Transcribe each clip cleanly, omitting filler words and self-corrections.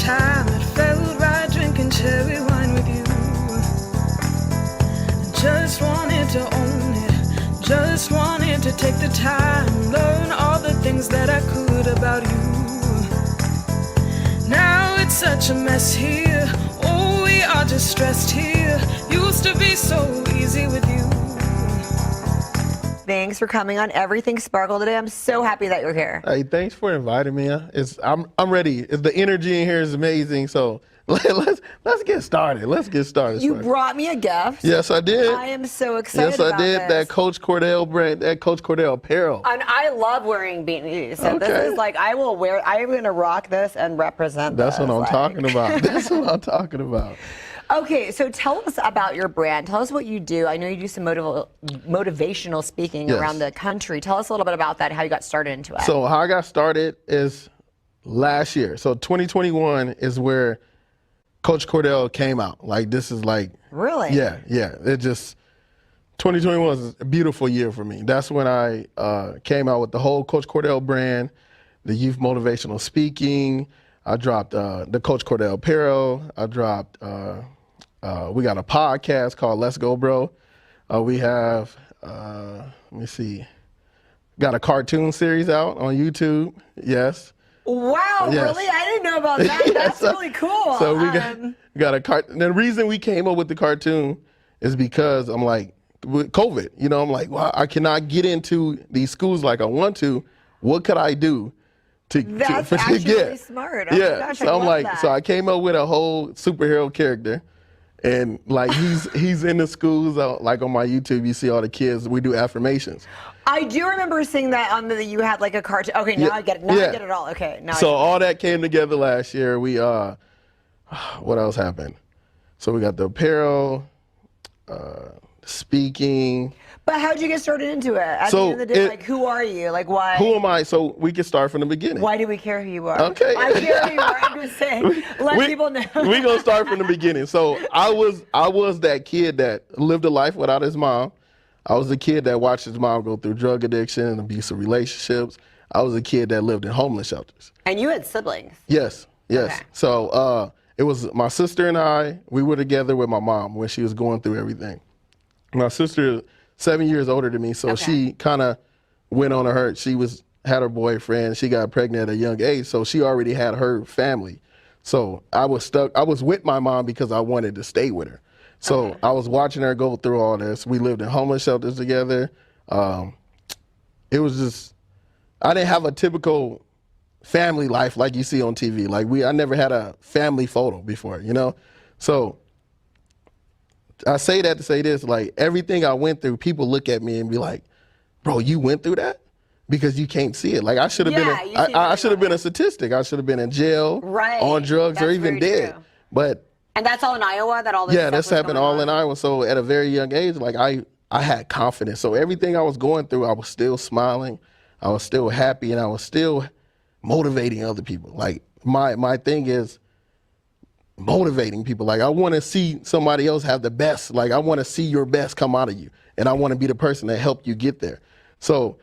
time it felt right drinking cherry wine with you. I just wanted to own it, just wanted to take the time, learn all the things that I could about you. Now it's such a mess here, oh we are just stressed here, used to be so easy with you. Thanks for coming on Everything Sparkle today. I'm so happy that you're here. Hey, thanks for inviting me. I'm ready. The energy in here is amazing. So let's get started. Let's get started. You brought me a gift. Yes, I did. I am so excited. Yes, I did. This. That Coach Cordell brand, that Coach Cordell apparel. And I love wearing beanies. So Okay. this is like I'm gonna rock this and represent. That's this. what I'm talking about. That's what I'm talking about. Okay, so tell us about your brand. Tell us what you do. I know you do some motivational speaking Yes. around the country. Tell us a little bit about that, how you got started into it. So how I got started is last year. So 2021 is where Coach Cordell came out. Like this is like Really? Yeah. It just 2021 was a beautiful year for me. That's when I came out with the whole Coach Cordell brand, the youth motivational speaking. I dropped the Coach Cordell apparel. I dropped. We got a podcast called Let's Go Bro. We have. Let me see. Got a cartoon series out on YouTube. Yes. Wow, Yes. really? I didn't know about that. That's really cool. So we got a cartoon. The reason we came up with the cartoon is because I'm like, with COVID, you know, I'm like, well, I cannot get into these schools like I want to. What could I do That's to actually get? really smart. Oh my Yeah. gosh, I So I'm love like, that. so I came up with a whole superhero character. And like he's in the schools, like on my YouTube, you see all the kids. We do affirmations. I do remember seeing that on you had like a cartoon. Okay, now Yeah, I get it. Now yeah. I get it all. Okay, now So I all that came together last year. We what else happened? So we got the apparel, speaking. But how'd you get started into it? At So the end of the day, it- like who are you? Like why? Who am I? So we can start from the beginning. Why do we care who you are? Okay. I care who you are. I'm just saying. Let people know. We gonna start from the beginning. So I was that kid that lived a life without his mom. I was the kid that watched his mom go through drug addiction and abusive relationships. I was a kid that lived in homeless shelters. And you had siblings. Yes. Okay. So it was my sister and I. We were together with my mom when she was going through everything. My sister, 7 years older than me, so Okay. she kind of went on her. She had her boyfriend. She got pregnant at a young age, so she already had her family. So I was stuck. I was with my mom because I wanted to stay with her. So Okay. I was watching her go through all this. We lived in homeless shelters together. It was just, I didn't have a typical family life like you see on TV. Like I never had a family photo before, you know? So I say that to say this, like everything I went through, people look at me and be like, bro, you went through that? Because you can't see it. Like I should have I should have been a statistic. I should have been in jail, Right. on drugs, or That's even very dead. true. But And that's all in Iowa. That all this. yeah, stuff that's was happened going all on? in Iowa. So at a very young age, like I had confidence. So everything I was going through, I was still smiling. I was still happy, and I was still motivating other people. Like my thing is motivating people. Like I want to see somebody else have the best. Like I want to see your best come out of you, and I want to be the person that helped you get there. So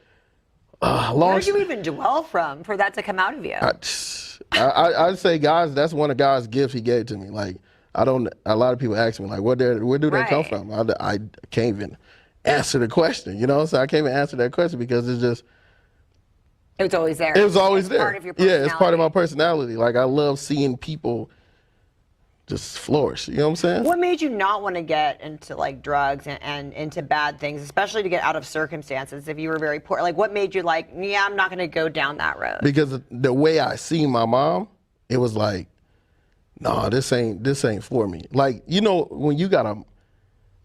Where did you even dwell from for that to come out of you? I'd say God's, that's one of God's gifts he gave to me. Like a lot of people ask me like, where do they come Right. from? I can't even answer the question, you know? So I can't even answer that question because it's just, It was always there. it was always It's there. Part of your Yeah, it's part of my personality. personality. Like I love seeing people just flourish, you know what I'm saying? What made you not want to get into like drugs and into bad things, especially to get out of circumstances if you were very poor? Like what made you like, yeah, I'm not going to go down that road? Because the way I see my mom, it was like, no, this ain't for me. Like, you know, when you got a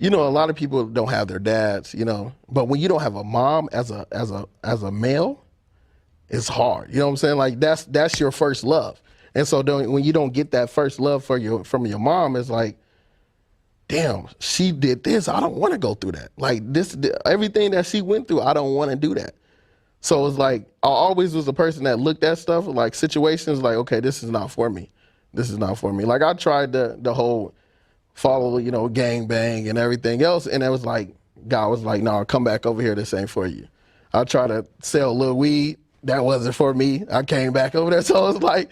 lot of people don't have their dads, you know, but when you don't have a mom as a male, it's hard. You know what I'm saying? Like that's your first love. And so when you don't get that first love from your mom, it's like, damn, she did this. I don't want to go through that. Like everything that she went through, I don't want to do that. So it's like, I always was a person that looked at stuff, like situations like, okay, this is not for me. This is not for me. Like I tried the whole follow, you know, gang bang and everything else. And it was like, God was like, no, come back over here. This ain't for you. I tried to sell a little weed. That wasn't for me. I came back over there. So it's like,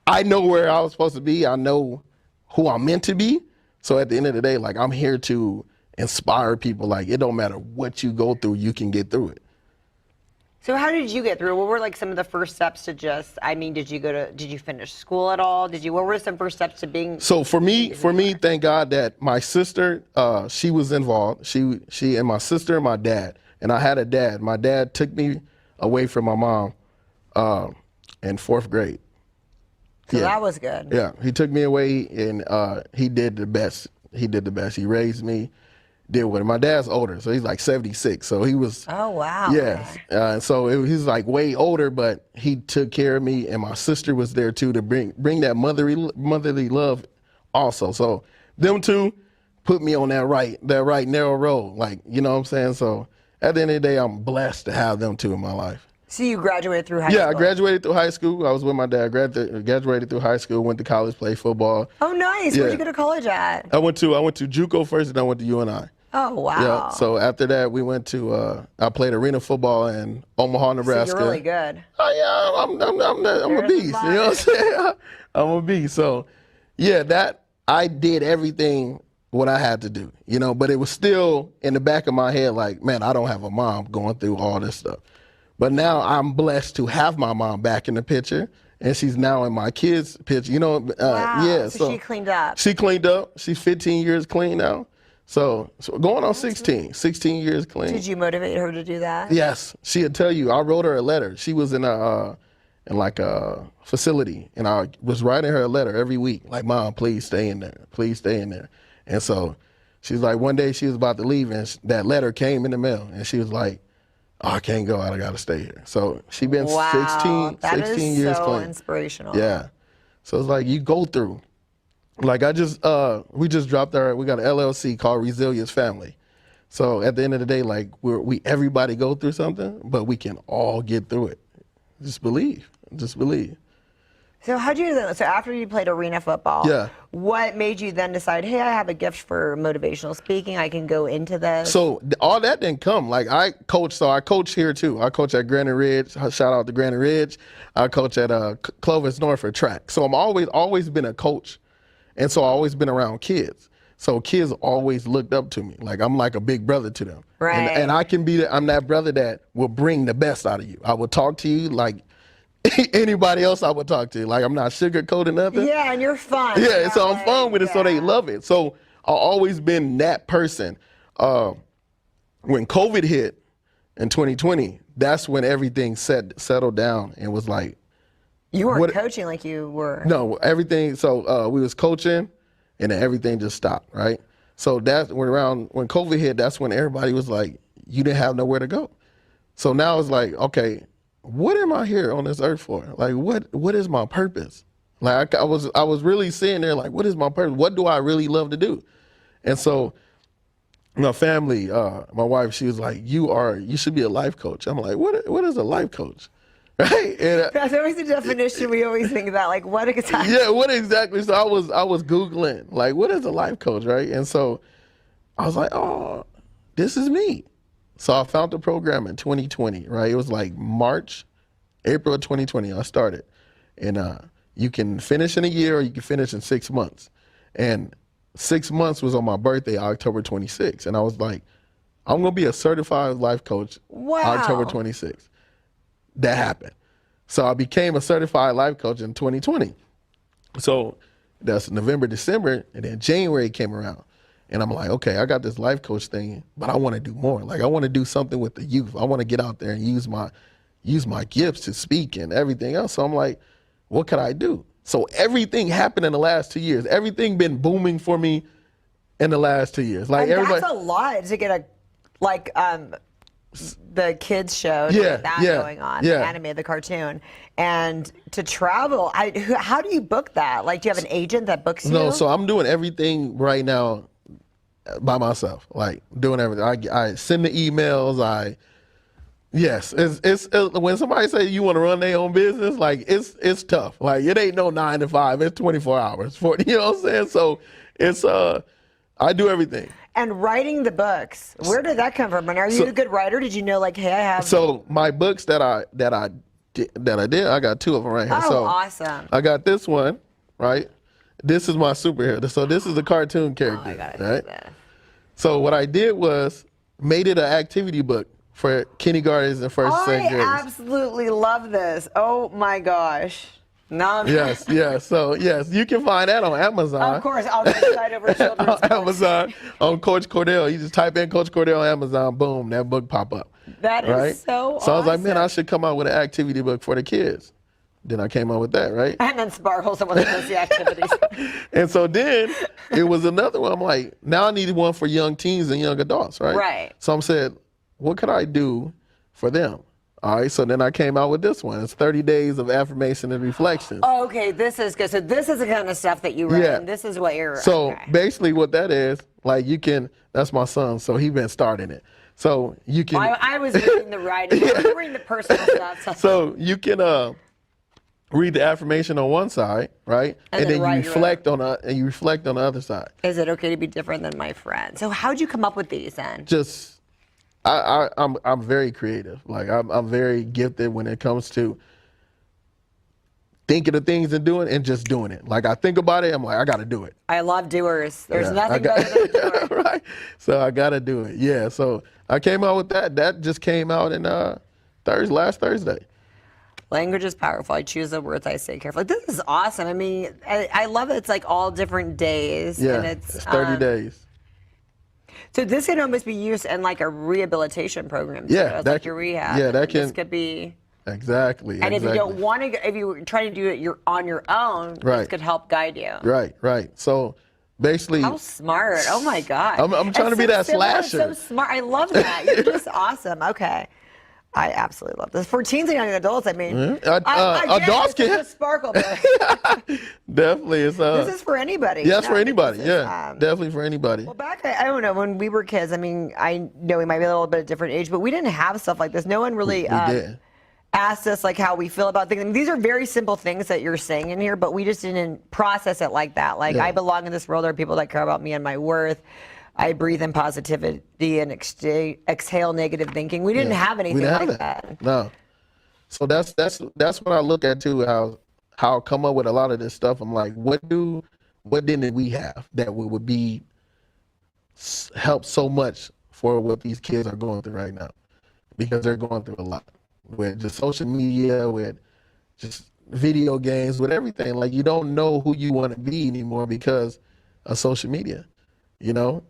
I know where I was supposed to be. I know who I'm meant to be. So at the end of the day, like, I'm here to inspire people. Like, it don't matter what you go through, you can get through it. So how did you get through? What were like some of the first steps to did you finish school at all? What were some first steps to being? So for me, thank God that my sister, she was involved. She and my sister and my dad, and I had a dad. My dad took me away from my mom in 4th grade. So that was good. Yeah, he took me away, and he did the best. He did the best. He raised me, did with it. My dad's older, so he's like 76. So he was. Oh wow. Yeah. So he's like way older, but he took care of me, and my sister was there too to bring that motherly love, also. So them two put me on that right narrow road, like, you know what I'm saying. So at the end of the day, I'm blessed to have them two in my life. So you graduated through high school? Yeah, I graduated through high school. I was with my dad. Graduated through high school. Went to college, played football. Oh, nice. Yeah. Where'd you go to college at? I went to JUCO first, and I went to UNI. Oh, wow. Yeah. So after that, we went to. I played arena football in Omaha, Nebraska. So you're really good. Oh yeah, I'm a beast. You know what I'm saying? I'm a beast. So, yeah, that I did everything what I had to do. You know, but it was still in the back of my head, like, man, I don't have a mom going through all this stuff. But now I'm blessed to have my mom back in the picture, and she's now in my kids' picture. You know, wow. Yeah. So she cleaned up. She cleaned up. She's 15 years clean now. So going on 16 years clean. Did you motivate her to do that? Yes, she'd tell you. I wrote her a letter. She was in a facility, and I was writing her a letter every week, like, Mom, please stay in there. Please stay in there. And so she's like, one day she was about to leave, and that letter came in the mail, and she was like, oh, I can't go out. I got to stay here. So she been 16 years so clean. Inspirational. Yeah. So it's like you go through. Like we just dropped we got an LLC called Resilience Family. So at the end of the day, like everybody go through something, but we can all get through it. Just believe. So how'd you do that? So after you played arena football, yeah, what made you then decide, hey, I have a gift for motivational speaking, I can go into this? So all that didn't come. Like I coach here too. I coach at Granite Ridge. Shout out to Granite Ridge. I coach at Clovis North for track. So I'm always been a coach, and so I always been around kids. So kids always looked up to me. Like I'm like a big brother to them. Right. And I can I'm that brother that will bring the best out of you. I will talk to you like anybody else I would talk to. Like, I'm not sugarcoating nothing. Yeah, and you're fun. Yeah, so I'm fun with it, so they love it. So I've always been that person. When COVID hit in 2020, that's when everything settled down and was like. You weren't coaching like you were. No, everything. So we was coaching, and then everything just stopped, right? So that's when COVID hit, that's when everybody was like, you didn't have nowhere to go. So now it's like, okay, what am I here on this earth for? Like, what is my purpose? Like, I was really sitting there like, what is my purpose? What do I really love to do? And so my family, my wife, she was like, you should be a life coach. I'm like, what is a life coach? Right? And, that's always the definition we always think about. Like, what exactly? Yeah, what exactly? So I was Googling, like, what is a life coach, right? And so I was like, oh, this is me. So I found the program in 2020, right? It was like April of 2020, I started. And you can finish in a year or you can finish in 6 months. And 6 months was on my birthday, October 26th. And I was like, I'm going to be a certified life coach October 26th. That happened. So I became a certified life coach in 2020. So that's November, December, and then January came around. And I'm like, okay, I got this life coach thing, but I want to do more. Like, I want to do something with the youth. I want to get out there and use my gifts to speak and everything else. So I'm like, what could I do? So everything happened in the last 2 years. Everything been booming for me in the last 2 years. Like, and that's a lot to get the kids show to get that going on, the anime, the cartoon, and to travel. How do you book that? Like, do you have an agent that books you? No, so I'm doing everything right now by myself, like doing everything. I send the emails. It's when somebody say you want to run their own business, like it's tough. Like, it ain't no 9 to 5. It's 24 hours. You know what I'm saying? So it's I do everything. And writing the books, where did that come from? And are you a good writer? Did you know, like, hey, I have? So my books that I I did. I got 2 of them right here. Oh, So awesome. I got this one, right? This is my superhero. So this is the cartoon character, I gotta right? do this. So what I did was made it an activity book for kindergartens and first and second I graders. absolutely love this. Oh my gosh. No. Yes, yes. So yes, you can find that on Amazon. Of course, I'll decide over children's On books. Amazon, on Coach Cordell. You just type in Coach Cordell on Amazon, boom, that book pop up. That is right? so So I was like, man, I awesome. should come out with an activity book for the kids. Then I came out with that, right? And then Sparkle, someone that does the activities. And so then it was another one. I'm like, now I need one for young teens and young adults, right? Right. So I'm saying, what could I do for them? All right. So then I came out with this one. It's 30 days of affirmation and reflection. Oh, okay, this is good. So this is the kind of stuff that you write, Yeah. and this is what you're. So okay. basically what that is, like you can, that's my son. So he been starting it. So you can. I was reading the writing. I was reading the personal stuff. So you can read the affirmation on one side, right? And then then you write your reflect on the other side. Is it okay to be different than my friend? So how'd you come up with these then? Just I'm very creative. Like I'm very gifted when it comes to thinking of things and doing and just doing it. Like I think about it, I'm like, I gotta do it. I love doers. There's Yeah, nothing better than a doer. right. So I gotta do it. Yeah. So I came out with that. That just came out in last Thursday. Language is powerful. I choose the words I say carefully. This is awesome. I mean, I love it. It's like all different days. Yeah. And It's 30 days. So this can almost be used in like a rehabilitation program. Too. Yeah, It's that like can- your rehab. yeah, that This can- could be. Exactly. And if you exactly. don't want to, if you try to do it, you're on your own. This Right. could help guide you. Right. So basically, How smart! Oh my God! I'm trying to be so that simple and slasher. So smart! I love that. You're just awesome. Okay, I absolutely love this for teens and young adults. I mean, adults this is can- a Sparkle book. definitely it's This is for anybody. yes, No, for anybody. this is, Yeah, definitely for anybody. Well, back, I don't know, when we were kids, I mean, I know we might be a little bit of different age, but we didn't have stuff like this. No one really did. asked us like how we feel about things. I mean, these are very simple things that you're saying in here, but we just didn't process it like that. Like, Yeah. I belong in this world. There are people that care about me and my worth. I breathe in positivity and exhale negative thinking. We didn't have anything We didn't like have that. No. So that's what I look at too. How I come up with a lot of this stuff. I'm like, what didn't we have that would be help so much for what these kids are going through right now, because they're going through a lot with just social media, with just video games, with everything. Like you don't know who you want to be anymore because of social media. You know,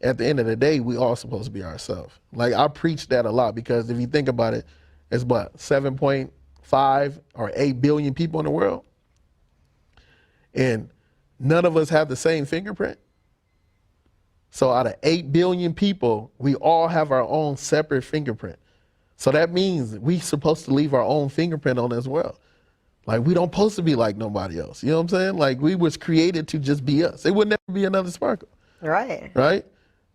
at the end of the day, we all supposed to be ourselves. Like I preach that a lot because if you think about it, it's what 7.5 or 8 billion people in the world, and none of us have the same fingerprint. So out of 8 billion people, we all have our own separate fingerprint. So that means we supposed to leave our own fingerprint on as well. Like we don't supposed to be like nobody else. You know what I'm saying? Like we was created to just be us. It would never be another Sparkle. Right. Right?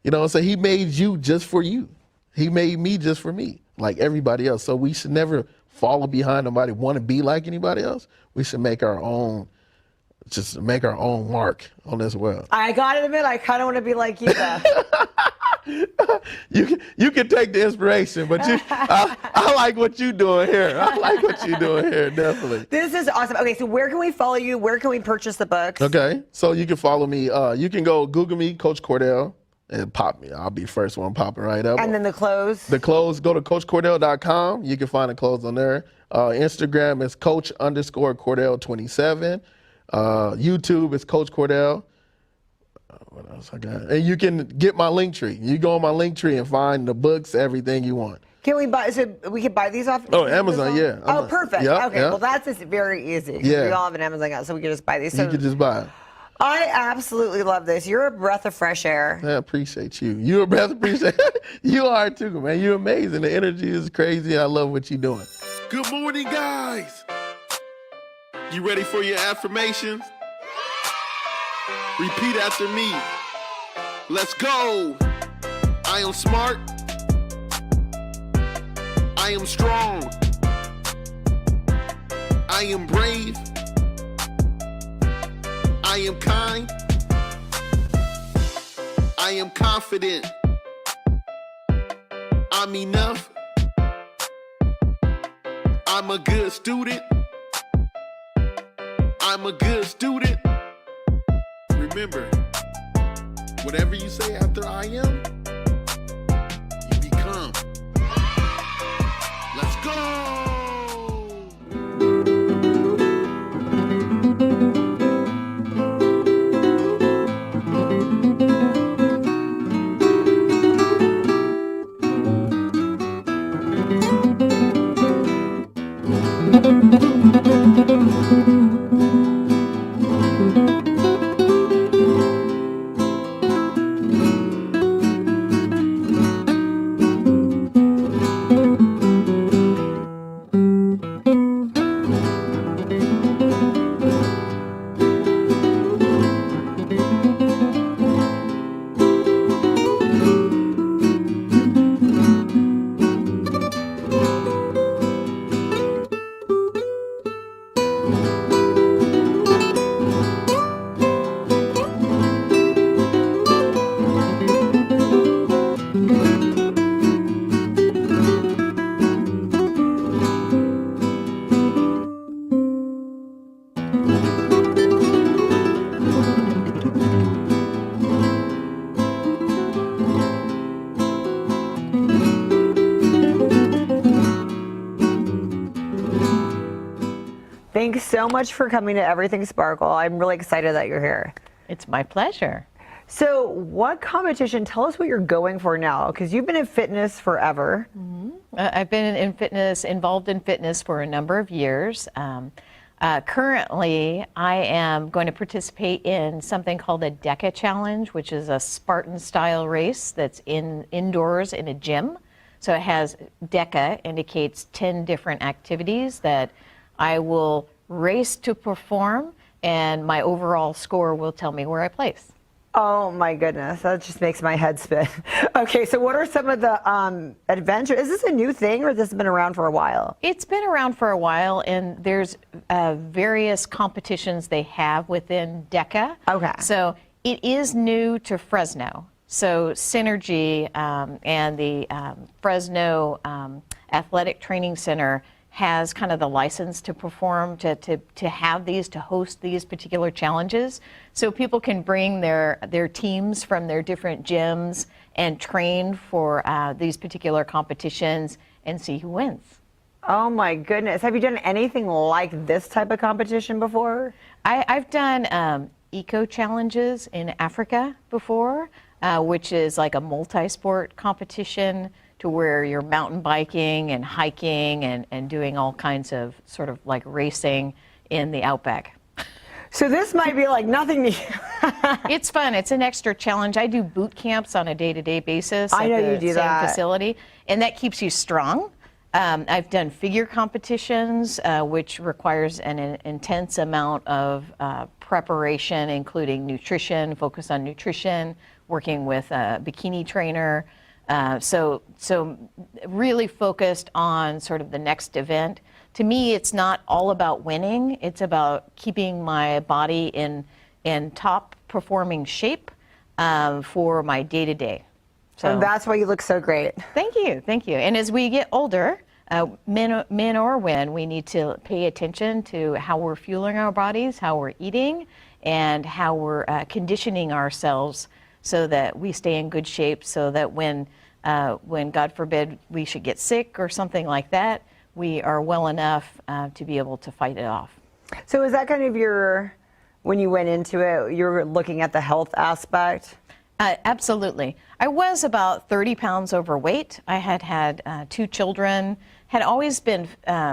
You know, so he made you just for you. He made me just for me, like everybody else. So we should never follow behind nobody, want to be like anybody else. We should make our own, just make our own mark on this world. I gotta admit, I kind of want to be like you, though. You can take the inspiration, but I like what you're doing here. I like what you're doing here, definitely. This is awesome. Okay, so where can we follow you? Where can we purchase the books? Okay, so you can follow me. You can go Google me, Coach Cordell, and pop me. I'll be first one popping right up. And then the clothes? The clothes, go to CoachCordell.com. You can find the clothes on there. Instagram is Coach_Cordell27. YouTube is Coach Cordell. What else I got? And you can get my link tree. You go on my link tree and find the books, everything you want. Can we buy? So we can buy these off? Oh, Amazon, yeah. Oh, perfect. Yep, Okay, yep. well that's just very easy. 'Cause Yeah. we all have an Amazon account, so we can just buy these. So You can just buy it. I absolutely love this. You're a breath of fresh air. I appreciate you. You're a breath appreciate. You are too, man. You're amazing. The energy is crazy. I love what you're doing. Good morning, guys. You ready for your affirmations? Repeat after me. Let's go. I am smart. I am strong. I am brave. I am kind. I am confident. I'm enough. I'm a good student. I'm a good student. Remember, whatever you say after I am, you become. Let's go! Thanks so much for coming to Everything Sparkle. I'm really excited that you're here. It's my pleasure. So what competition, tell us what you're going for now, because you've been in fitness forever. I've been in fitness, involved in fitness for a number of years. Currently, I am going to participate in something called a Deca Challenge, which is a Spartan-style race that's indoors in a gym. So it has Deca, indicates 10 different activities that I will race to perform, and my overall score will tell me where I place. Oh my goodness, that just makes my head spin. Okay, so what are some of the adventures? Is this a new thing, or has this been around for a while? It's been around for a while, and there's various competitions they have within Deca. Okay. So it is new to Fresno. So Synergy and the Fresno Athletic Training Center has kind of the license to perform, to have these, to host these particular challenges. So people can bring their teams from their different gyms and train for these particular competitions and see who wins. Oh my goodness. Have you done anything like this type of competition before? I've done eco challenges in Africa before, which is like a multi-sport competition to where you're mountain biking and hiking and doing all kinds of sort of like racing in the outback. So this might be like nothing to you. It's fun. It's an extra challenge. I do boot camps on a day-to-day basis I know at the you do same that. facility, and that keeps you strong. I've done figure competitions, which requires an intense amount of preparation, including nutrition, focus on nutrition, working with a bikini trainer. So really focused on sort of the next event. To me, it's not all about winning. It's about keeping my body in top performing shape for my day-to-day. So And that's why you look so great. Thank you, thank you. And as we get older, men or women, we need to pay attention to how we're fueling our bodies, how we're eating, and how we're conditioning ourselves so that we stay in good shape, so that when God forbid we should get sick or something like that, we are well enough to be able to fight it off. So is that kind of when you went into it, you were looking at the health aspect? Absolutely. I was about 30 pounds overweight. I had 2 children, had always been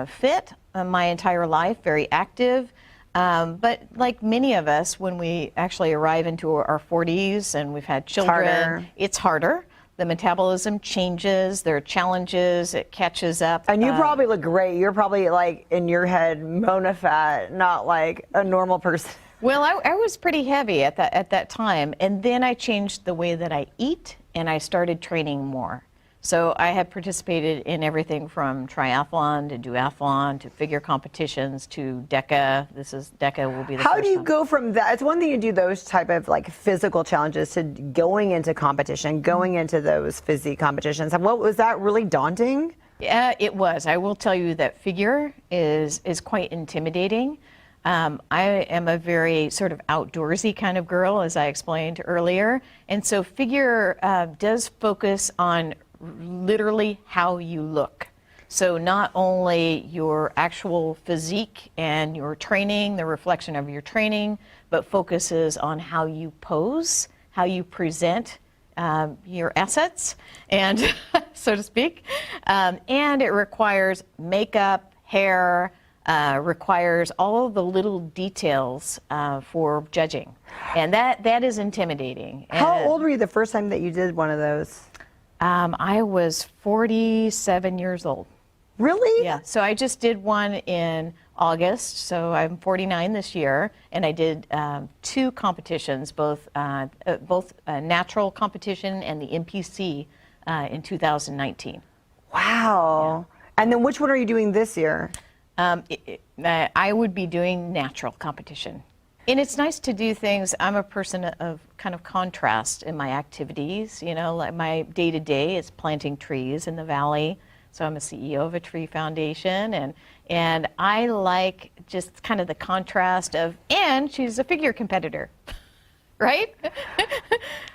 fit my entire life, very active. But like many of us, when we actually arrive into our 40s and we've had children, it's harder. The metabolism changes, there are challenges, it catches up. And you probably look great. You're probably like in your head Mona fat, not like a normal person. Well, I was pretty heavy at that time, and then I changed the way that I eat, and I started training more. So I have participated in everything from triathlon to duathlon to figure competitions to Deca. Deca will be the How first do you time. go from that? It's one thing to do those type of like physical challenges to going into competition, going into those physique competitions. And what was that really daunting? Yeah, it was. I will tell you that figure is quite intimidating. I am a very sort of outdoorsy kind of girl, as I explained earlier. And so figure does focus on literally how you look. So not only your actual physique and your training, the reflection of your training, but focuses on how you pose, how you present your assets, and so to speak. And it requires makeup, hair, requires all of the little details for judging. And that is intimidating. How old were you the first time that you did one of those? I was 47 years old. Really? Yeah, so I just did one in August, so I'm 49 this year, and I did 2 competitions, both natural competition and the NPC in 2019. Wow. Yeah. And then which one are you doing this year? I would be doing natural competition. And it's nice to do things. I'm a person of kind of contrast in my activities. You know, like my day-to-day is planting trees in the valley. So I'm a CEO of a tree foundation, and I like just kind of the contrast of, and she's a figure competitor, right?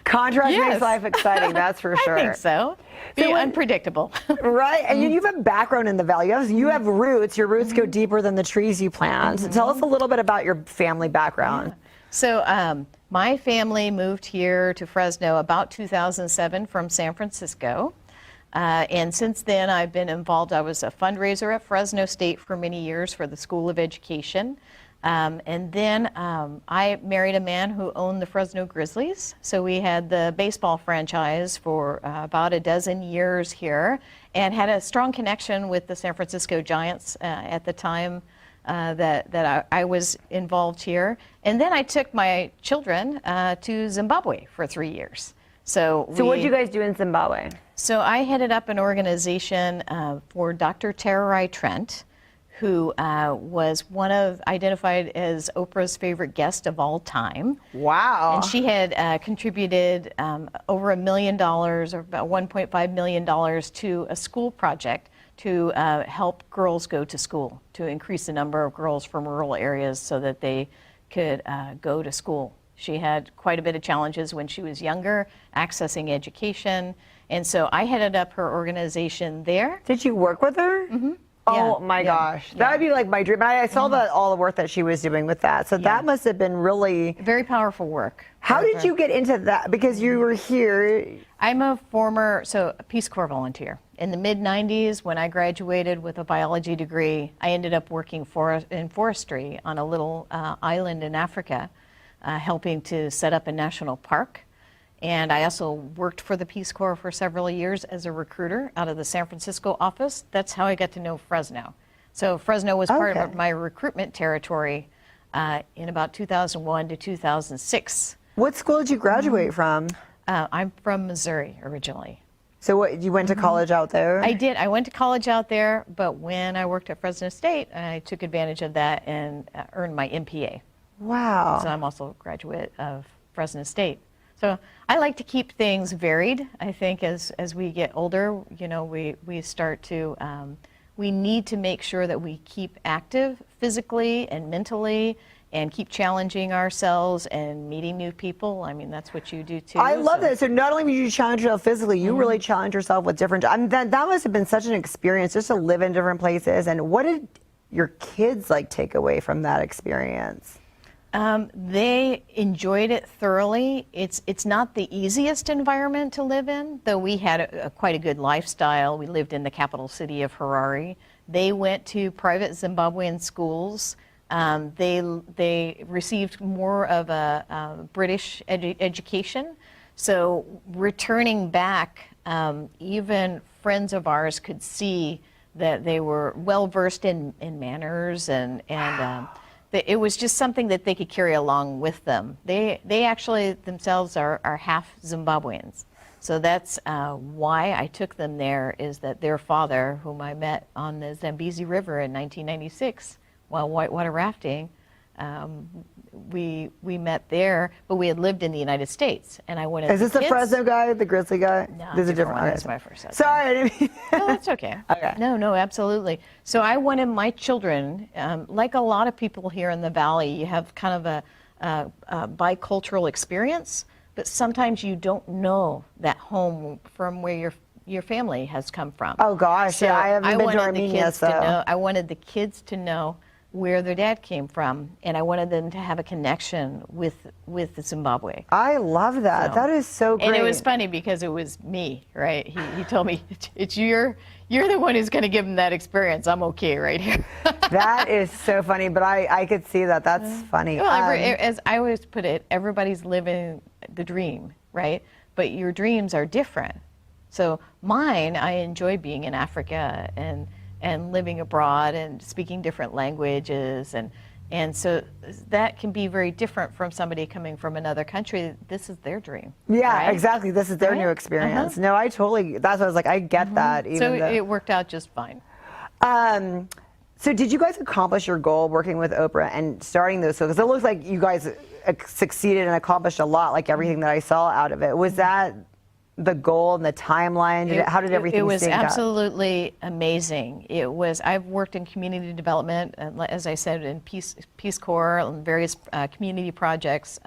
Contrast makes life exciting, that's for sure. I think so. Be unpredictable. Right, and you have a background in the valley. You have roots. Your roots go deeper than the trees you plant. So tell us a little bit about your family background. Yeah. So my family moved here to Fresno about 2007 from San Francisco. And since then, I've been involved. I was a fundraiser at Fresno State for many years for the School of Education. And then I married a man who owned the Fresno Grizzlies. So we had the baseball franchise for about a dozen years here and had a strong connection with the San Francisco Giants at the time that I was involved here. And then I took my children to Zimbabwe for 3 years. So what did you guys do in Zimbabwe? So I headed up an organization for Dr. Tererai Trent, who was identified as Oprah's favorite guest of all time. Wow. And she had contributed over $1 million, or about $1.5 million to a school project to help girls go to school, to increase the number of girls from rural areas so that they could go to school. She had quite a bit of challenges when she was younger, accessing education. And so I headed up her organization there. Did you work with her? Mm-hmm. Oh my gosh. That would be like my dream. I saw all the work that she was doing with that. So that must have been really very powerful work. How did you get into that? Because you were here. I'm a former Peace Corps volunteer. In the mid-90s, when I graduated with a biology degree, I ended up working in forestry on a little island in Africa, helping to set up a national park. And I also worked for the Peace Corps for several years as a recruiter out of the San Francisco office. That's how I got to know Fresno. So Fresno was part of my recruitment territory in about 2001 to 2006. What school did you graduate from? I'm from Missouri originally. So what, you went to college out there? I did. I went to college out there, but when I worked at Fresno State, I took advantage of that and earned my MPA. Wow. So I'm also a graduate of Fresno State. So I like to keep things varied. I think as we get older, you know, we start to, we need to make sure that we keep active physically and mentally and keep challenging ourselves and meeting new people. I mean, that's what you do too. I love that. So not only did you challenge yourself physically, you really challenge yourself with different, that must have been such an experience just to live in different places. And what did your kids take away from that experience? They enjoyed it thoroughly. It's not the easiest environment to live in, though we had quite a good lifestyle. We lived in the capital city of Harare. They went to private Zimbabwean schools. They received more of a British education. So returning back, even friends of ours could see that they were well versed in manners and it was just something that they could carry along with them. They actually themselves are half Zimbabweans. So that's why I took them there, is that their father, whom I met on the Zambezi River in 1996 while whitewater rafting, we met there, but we had lived in the United States, and I wanted. Is this the Fresno guy, the Grizzly guy? No, this is a different one. Okay. That's my first husband. Sorry, I didn't mean. No, that's okay. Okay. No, absolutely. So I wanted my children, like a lot of people here in the Valley, you have kind of a bicultural experience, but sometimes you don't know that home from where your family has come from. Oh gosh, So yeah, I haven't been to Armenia, so. I wanted the kids to know where their dad came from, and I wanted them to have a connection with Zimbabwe. I love that. So- That is so great. And it was funny because it was me, right? He told me, it's you're the one who's going to give them that experience. I'm okay right here. That is so funny, but I could see that. That's funny. Well, as I always put it, everybody's living the dream, right? But your dreams are different. So mine, I enjoy being in Africa and living abroad and speaking different languages, and so that can be very different from somebody coming from another country. This is their dream. Yeah, right? exactly. This is their Right? new experience. Uh-huh. No, I totally, that's what I was like, I get that. Even So though, it worked out just fine. So did you guys accomplish your goal working with Oprah and starting those? Because it looks like you guys succeeded and accomplished a lot, like everything that I saw out of it. Was that the goal and the timeline? How did everything It was sync up? absolutely amazing. It was. I've worked in community development, as I said, in Peace Corps and various community projects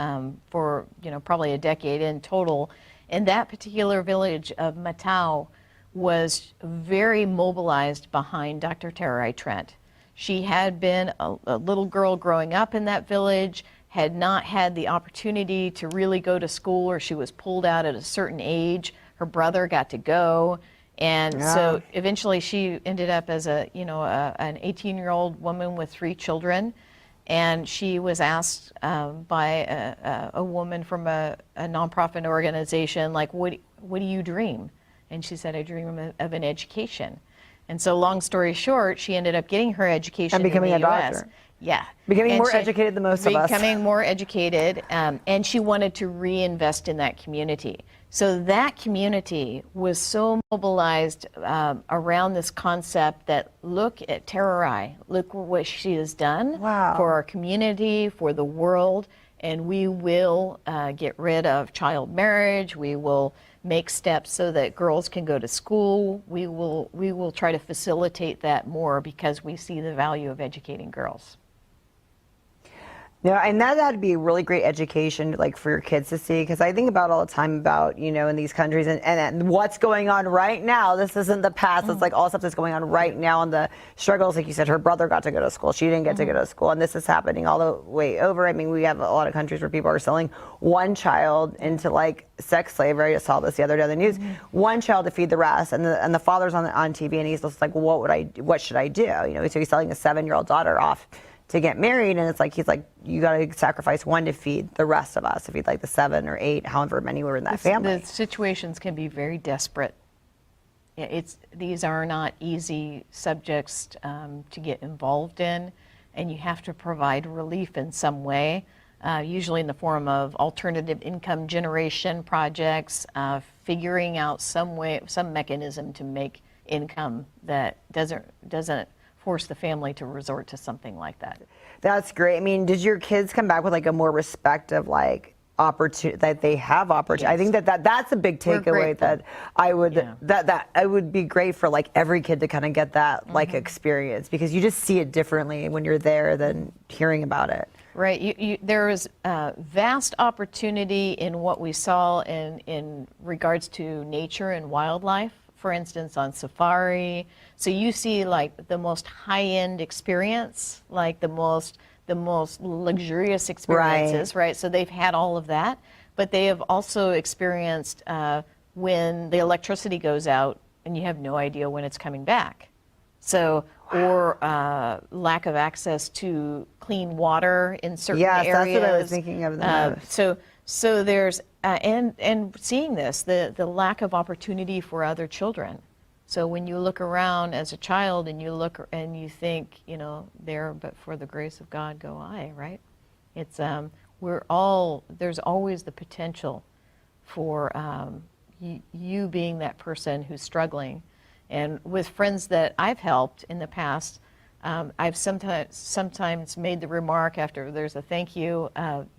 for probably a decade in total. And that particular village of Matau was very mobilized behind Dr. Tara Trent. She had been a little girl growing up in that village, had not had the opportunity to really go to school, or she was pulled out at a certain age. Her brother got to go, and so eventually she ended up as an 18-year-old woman with 3 children, and she was asked by a woman from a nonprofit organization, like, what do you dream? And she said, I dream of an education. And so, long story short, she ended up getting her education And becoming in the a US. doctor. Yeah. Becoming And more educated than most of us. Becoming more educated, and she wanted to reinvest in that community. So that community was so mobilized around this concept that look at Tererai, look what she has done Wow. for our community, for the world, and we will get rid of child marriage. We will make steps so that girls can go to school. We will try to facilitate that more because we see the value of educating girls. Yeah, and that had to be a really great education, like for your kids to see, because I think about all the time about, in these countries and what's going on right now. This isn't the past. It's like all stuff that's going on right now, and the struggles. Like you said, her brother got to go to school. She didn't get to go to school, and this is happening all the way over. I mean, we have a lot of countries where people are selling one child into like sex slavery. I saw this the other day on the news. One child to feed the rest, and the father's on TV, and he's just like, well, what should I do? So he's selling a 7-year-old daughter off to get married, and it's like he's like, you got to sacrifice one to feed the rest of us, to feed like the 7 or 8, however many were in that family. The situations can be very desperate. These are not easy subjects to get involved in, and you have to provide relief in some way, usually in the form of alternative income generation projects, figuring out some mechanism to make income that doesn't force the family to resort to something like that. That's great. I mean, did your kids come back with like a more respect of like opportunity, that they have opportunity? Yes. I think that's a big takeaway that I would that it would be great for like every kid to kind of get that like experience, because you just see it differently when you're there than hearing about it. Right. There is vast opportunity in what we saw in regards to nature and wildlife. For instance, on safari. So you see like the most high-end experience, like the most luxurious experiences, right? So they've had all of that, but they have also experienced when the electricity goes out and you have no idea when it's coming back. So, or lack of access to clean water in certain areas. Yes, that's what I was thinking of the most. So there's and seeing this, the lack of opportunity for other children. So when you look around as a child and you look and you think, there, but for the grace of God go I, right? It's there's always the potential for you being that person who's struggling. And with friends that I've helped in the past, I've sometimes made the remark after there's a thank you,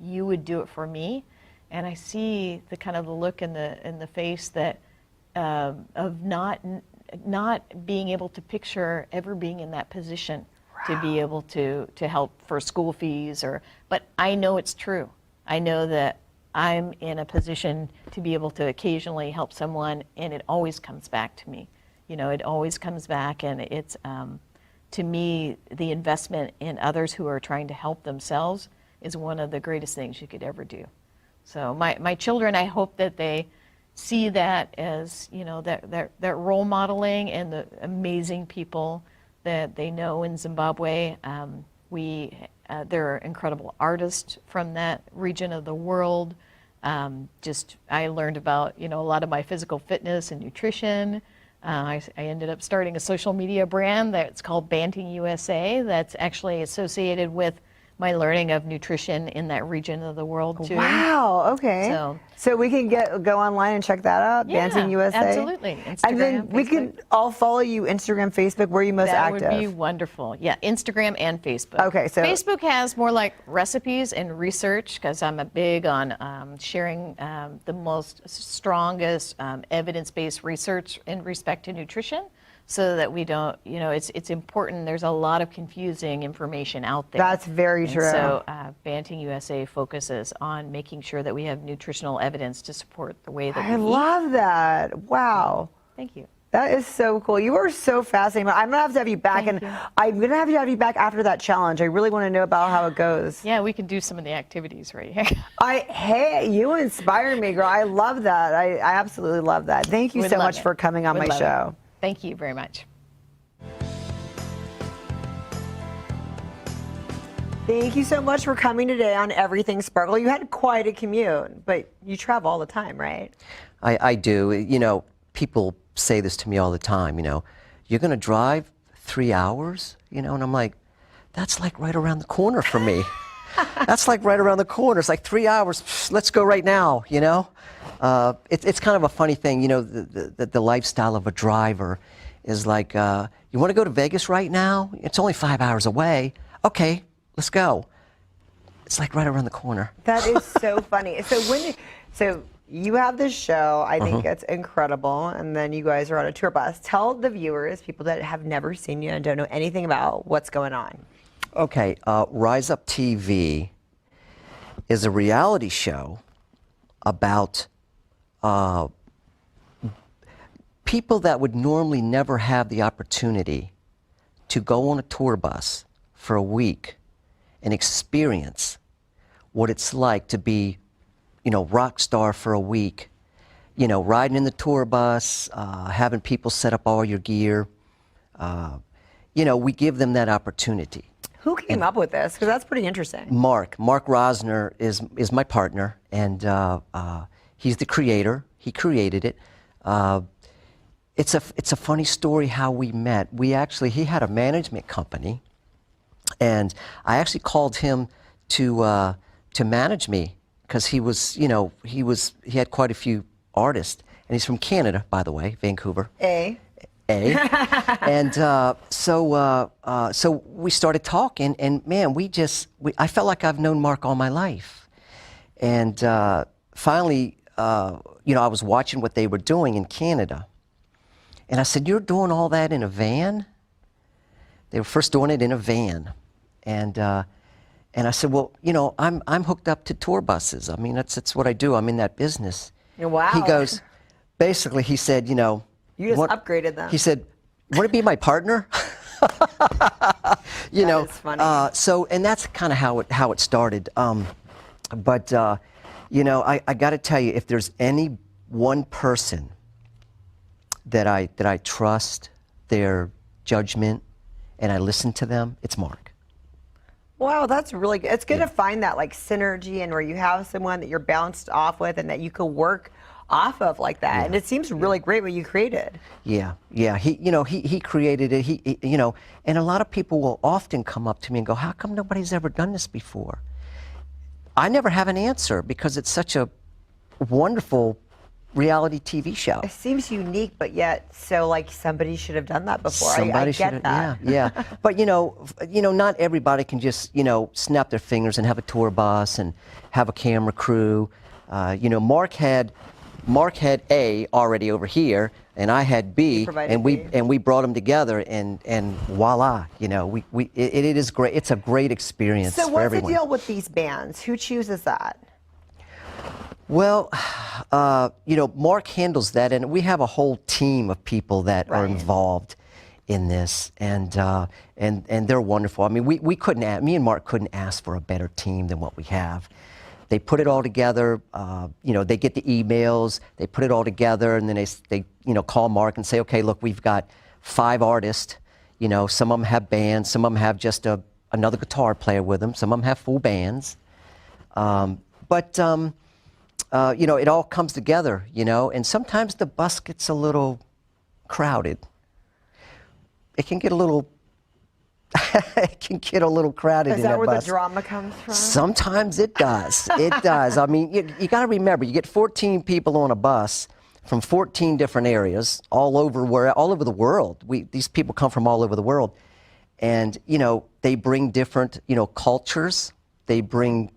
you would do it for me, and I see the kind of the look in the face that of not being able to picture ever being in that position to be able to help for school fees but I know it's true. I know that I'm in a position to be able to occasionally help someone, and it always comes back to me. You know, it always comes back, and it's to me, the investment in others who are trying to help themselves is one of the greatest things you could ever do. So my children, I hope that they see that as, you know, that role modeling and the amazing people that they know in Zimbabwe. There are incredible artists from that region of the world. I learned about, you know, a lot of my physical fitness and nutrition. I ended up starting a social media brand that's called Banting USA, that's actually associated with my learning of nutrition in that region of the world too. Wow. Okay. So we can go online and check that out. Yeah, Banting USA. absolutely. Instagram, and then we Facebook. can all follow you. Instagram, Facebook. Where are you most active? That would be wonderful. Yeah, Instagram and Facebook. Okay, so Facebook has more like recipes and research, because I'm a big on sharing the most strongest evidence-based research in respect to nutrition, so that we don't, you know, it's important. There's a lot of confusing information out there. That's very true. So Banting USA focuses on making sure that we have nutritional evidence to support the way that we I eat. love that. Wow. Thank you. That is so cool. You are so fascinating. I'm gonna have to have you back, Thank and you. I'm gonna have you back after that challenge. I really want to know about how it goes. Yeah, we can do some of the activities right here. Hey, you inspire me, girl. I love that. I absolutely love that. Thank you Would so love much it. for coming on Would my love it. show. Thank you very much. Thank you so much for coming today on Everything Sparkle. You had quite a commute, but you travel all the time, right? I do. You know, people say this to me all the time, you know, you're going to drive 3 hours, you know, and I'm like, that's like right around the corner for me. That's like right around the corner. It's like 3 hours. Psh, let's go right now, you know. It's kind of a funny thing, you know, the lifestyle of a driver is like, you want to go to Vegas right now? It's only 5 hours away. Okay, let's go. It's like right around the corner. That is so funny. So you have this show. I think it's incredible. And then you guys are on a tour bus. Tell the viewers, people that have never seen you and don't know anything about what's going on. Okay, Rise Up TV is a reality show about people that would normally never have the opportunity to go on a tour bus for a week and experience what it's like to be, you know, rock star for a week, you know, riding in the tour bus, having people set up all your gear. You know, we give them that opportunity. Who came up with this? Because that's pretty interesting. Mark Rosner is my partner, and he's the creator. He created it. It's a funny story how we met. He had a management company, and I actually called him to manage me because he was, you know, he had quite a few artists, and he's from Canada, by the way, Vancouver. And so we started talking, and man, I felt like I've known Mark all my life. And finally, you know, I was watching what they were doing in Canada. And I said, "You're doing all that in a van?" They were first doing it in a van. And I said, "Well, you know, I'm hooked up to tour buses. I mean, that's what I do. I'm in that business." Wow. He goes, basically, he said, you know, You just upgraded them. He said, "Want to be my partner?" You know, is funny. so, and that's kind of how it started. But you know, I got to tell you, if there's any one person that I trust their judgment and I listen to them, it's Mark. Wow, that's really good. It's good to find that like synergy and where you have someone that you're bounced off with and that you could work off of like that. Yeah. And it seems really great what you created. Yeah. He created it. He you know, and a lot of people will often come up to me and go, "How come nobody's ever done this before?" I never have an answer because it's such a wonderful, reality TV show. It seems unique, but yet so like somebody should have done that before. I Somebody get should, that. yeah. But not everybody can just snap their fingers and have a tour bus and have a camera crew. Mark had A already over here, and I had B, provided and B. we brought them together, and voila, it is great. It's a great experience So for what's everyone. the deal with these bands? Who chooses that? Well, Mark handles that, and we have a whole team of people that are Right. involved in this, and they're wonderful. I mean, me and Mark couldn't ask for a better team than what we have. They put it all together. They get the emails, they put it all together, and then they call Mark and say, okay, look, we've got 5 artists. Some of them have bands, some of them have just another guitar player with them, some of them have full bands. It all comes together, and sometimes the bus gets a little crowded. It can get a little crowded Is in that that where bus. the drama comes from? Sometimes it does. It does. I mean, you got to remember, you get 14 people on a bus from 14 different areas all over the world. These people come from all over the world, and they bring different cultures. They bring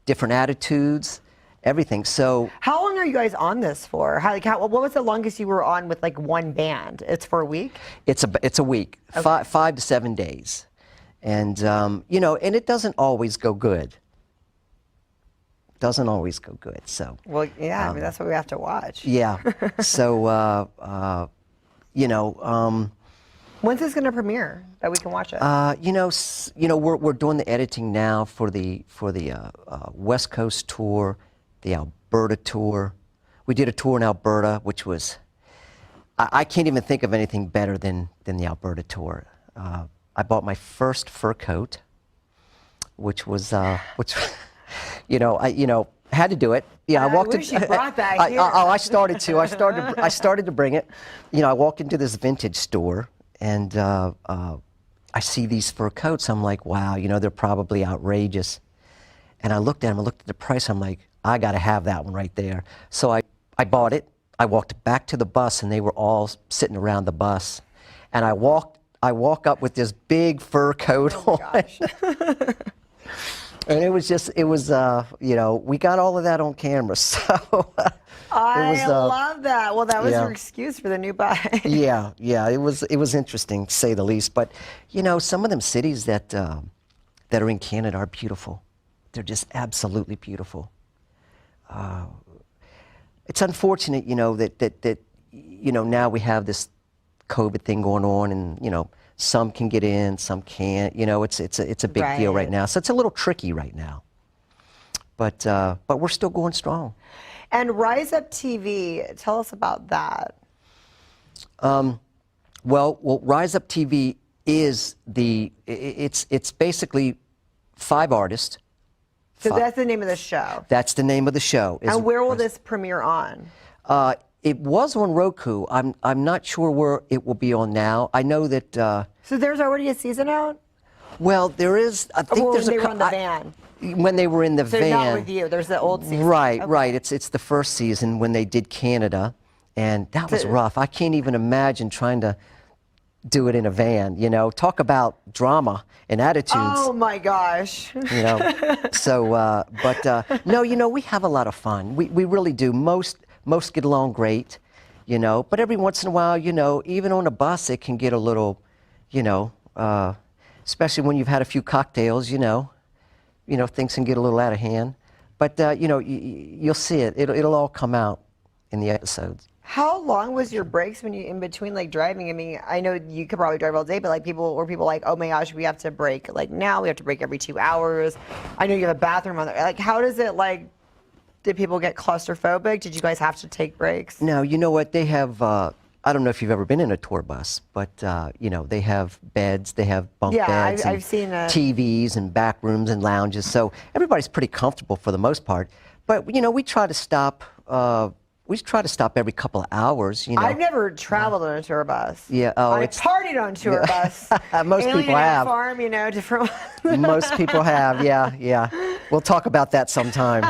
different attitudes, everything. So How long are you guys on this for? What was the longest you were on with like one band? It's for a week? it's a week, 5 to 7 days, and and it doesn't always go good. Doesn't always go good. So Well, yeah, I mean, that's what we have to watch. yeah. So When's this going to premiere that we can watch it? we're doing the editing now for the West Coast tour, the Alberta tour. We did a tour in Alberta, which was I can't even think of anything better than the Alberta tour. I bought my first fur coat, which had to do it. Yeah, I wish you brought that here. I started to. I started to bring it. I walk into this vintage store, and I see these fur coats. I'm like, wow, they're probably outrageous. And I looked at them. I looked at the price. I'm like, I got to have that one right there. So I bought it. I walked back to the bus, and they were all sitting around the bus. And I walk up with this big fur coat on. Gosh. And it was we got all of that on camera. So I love that. Well, that was yeah. your excuse for the new bike. yeah, it was interesting to say the least. But some of them cities that are in Canada are beautiful. They're just absolutely beautiful. It's unfortunate, that now we have this COVID thing going on, and some can get in, some can't. It's a big deal right Right. now. So it's a little tricky right now. But we're still going strong. And Rise Up TV, tell us about that. Well, Rise Up TV is it's basically 5 artists. So that's the name of the show. That's the name of the show. And where will this premiere on? It was on Roku. I'm not sure where it will be on now. I know that. So there's already a season out? Well, there is. I think Or there's when they a. were on the van? When they were in the So van. not with you. There's the old season. Right, Okay. right. It's the first season when they did Canada, and that was rough. I can't even imagine trying to do it in a van. Talk about drama and attitudes. Oh my gosh. So, no, we have a lot of fun. We really do. Most get along great, but every once in a while, even on a bus, it can get a little, especially when you've had a few cocktails, things can get a little out of hand. But, you'll see it. It'll all come out in the episodes. How long was your breaks when you in between like driving? I mean, I know you could probably drive all day, but like people like, oh my gosh, we have to break. Like now we have to break every 2 hours. I know you have a bathroom on there. Like how does it like, did people get claustrophobic? Did you guys have to take breaks? No, you know what? They have, I don't know if you've ever been in a tour bus, but, they have beds, they have bunk beds. I've seen it. TVs and back rooms and lounges. So everybody's pretty comfortable for the most part. But, we try to stop. We try to stop every couple of hours, I've never traveled on a tour bus. Yeah, oh, I it's- partied on a tour bus. Most Alien people Ant have. Farm, different. Most people have, yeah. We'll talk about that sometime.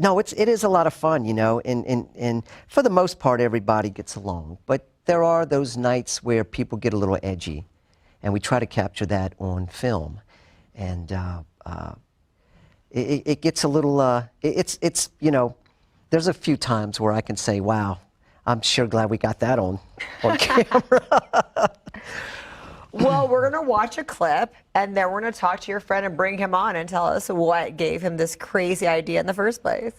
No, it is a lot of fun, you know, and for the most part, everybody gets along. But there are those nights where people get a little edgy, and we try to capture that on film. And it gets a little, it's you know, there's a few times where I can say, wow, I'm sure glad we got that on camera. Well, we're going to watch a clip, and then we're going to talk to your friend and bring him on and tell us what gave him this crazy idea in the first place.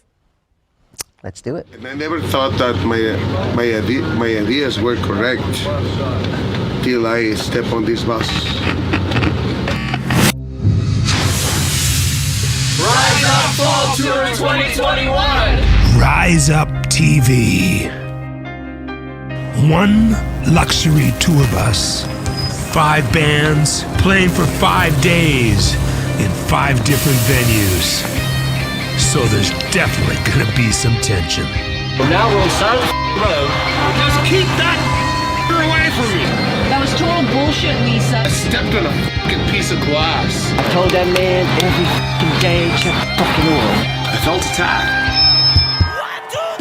Let's do it. And I never thought that my ideas were correct till I step on this bus. Rise Up Fall Tour 2021. Rise Up TV. One luxury tour bus. 5 bands playing for 5 days in 5 different venues. So there's definitely gonna be some tension. Now we're on side of the road. Just keep that away from me. That was total bullshit, Lisa. I stepped on a fucking piece of glass. I told that man every fucking day, check fucking oil. I felt attacked.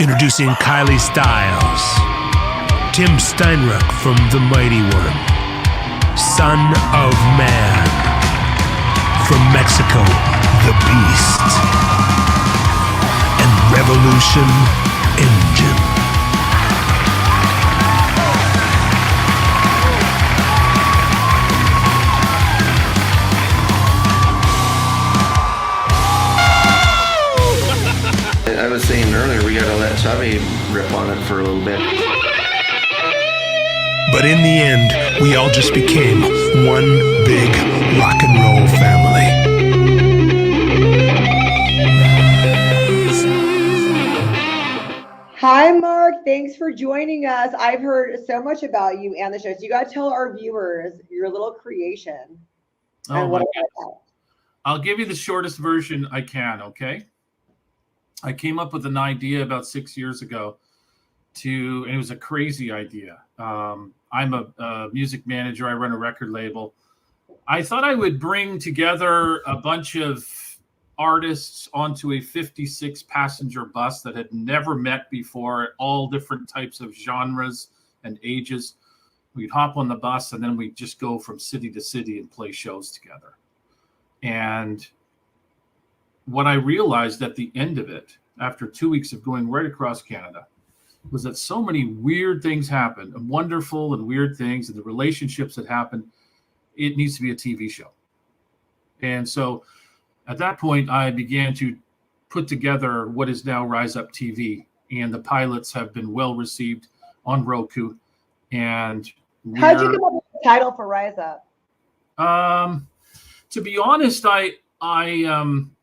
Introducing Kylie Styles, Tim Steinruck from The Mighty One, Son of Man, from Mexico, The Beast, and Revolution Engine. I was saying earlier, we gotta let Chubby rip on it for a little bit. But in the end, we all just became one big rock and roll family. Hi, Mark. Thanks for joining us. I've heard so much about you and the show. So you got to tell our viewers your little creation. Oh, my God. I'll give you the shortest version I can, okay? I came up with an idea about 6 years ago and it was a crazy idea. I'm a music manager. I run a record label. I thought I would bring together a bunch of artists onto a 56-passenger bus that had never met before, all different types of genres and ages. We'd hop on the bus and then we'd just go from city to city and play shows together. And what I realized at the end of it, after 2 weeks of going right across Canada, was that so many weird things happened, and wonderful and weird things, and the relationships that happened, it needs to be a TV show. And so at that point, I began to put together what is now Rise Up TV, and the pilots have been well received on Roku. And how'd you come up with the title for Rise Up? To be honest, I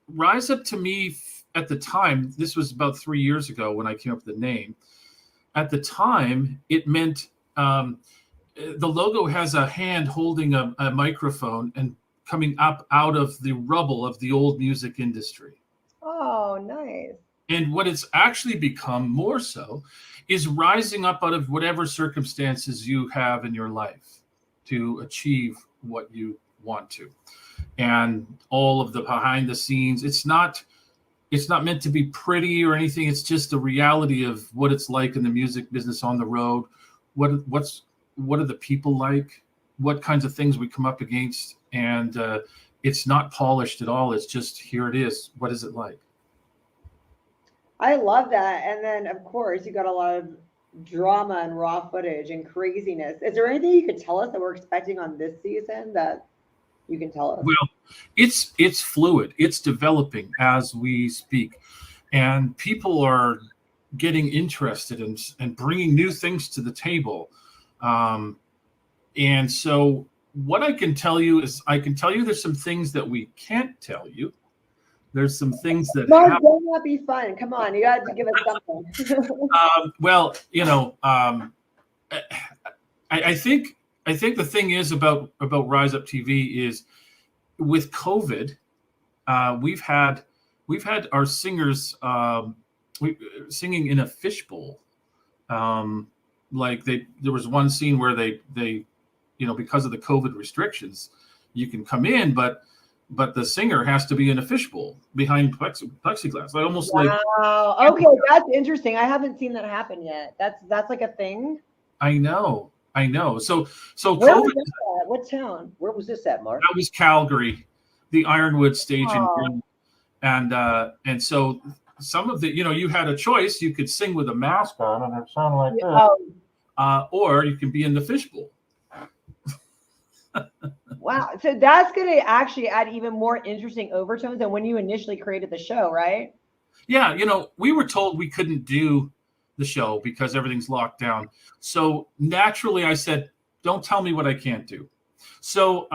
Rise Up to me at the time, this was about 3 years ago when I came up with the name. At the time, it meant the logo has a hand holding a microphone and coming up out of the rubble of the old music industry. Oh, nice. And what it's actually become more so is rising up out of whatever circumstances you have in your life to achieve what you want to. And all of the behind the scenes, it's not meant to be pretty or anything. It's just the reality of what it's like in the music business on the road. What are the people like? What kinds of things we come up against? And it's not polished at all. It's just, here it is. What is it like? I love that. And then, of course, you got a lot of drama and raw footage and craziness. Is there anything you could tell us that we're expecting on this season that you can tell us? Well, it's fluid. It's developing as we speak. And people are getting interested and bringing new things to the table. And so what I can tell you is there's some things that we can't tell you. There's some things that Mark, don't not be fun. Come on, you got to give us something. Well, I think the thing is about Rise Up TV is with COVID, we've had our singers singing in a fishbowl. There was one scene where they because of the COVID restrictions, you can come in, but but the singer has to be in a fishbowl behind plexiglass. Like almost like. Wow. Okay, that's interesting. I haven't seen that happen yet. That's like a thing. I know. So Where COVID. was that at? What town? Where was this at, Mark? That was Calgary, the Ironwood stage Oh. and so some of the, you had a choice. You could sing with a mask on and it sounded like that, or you can be in the fishbowl. Wow. So that's going to actually add even more interesting overtones than when you initially created the show, right? Yeah, we were told we couldn't do the show because everything's locked down. So naturally, I said, "Don't tell me what I can't do." So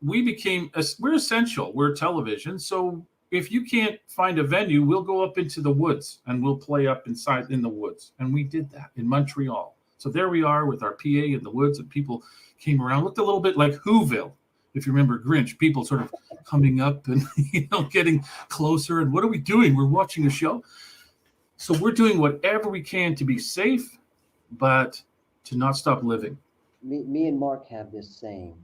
we're essential. We're television. So if you can't find a venue, we'll go up into the woods and we'll play up inside in the woods. And we did that in Montreal. So there we are with our PA in the woods, and people came around. Looked a little bit like Whoville, if you remember Grinch. People sort of coming up and getting closer. And what are we doing? We're watching a show. So we're doing whatever we can to be safe, but to not stop living. Me and Mark have this saying: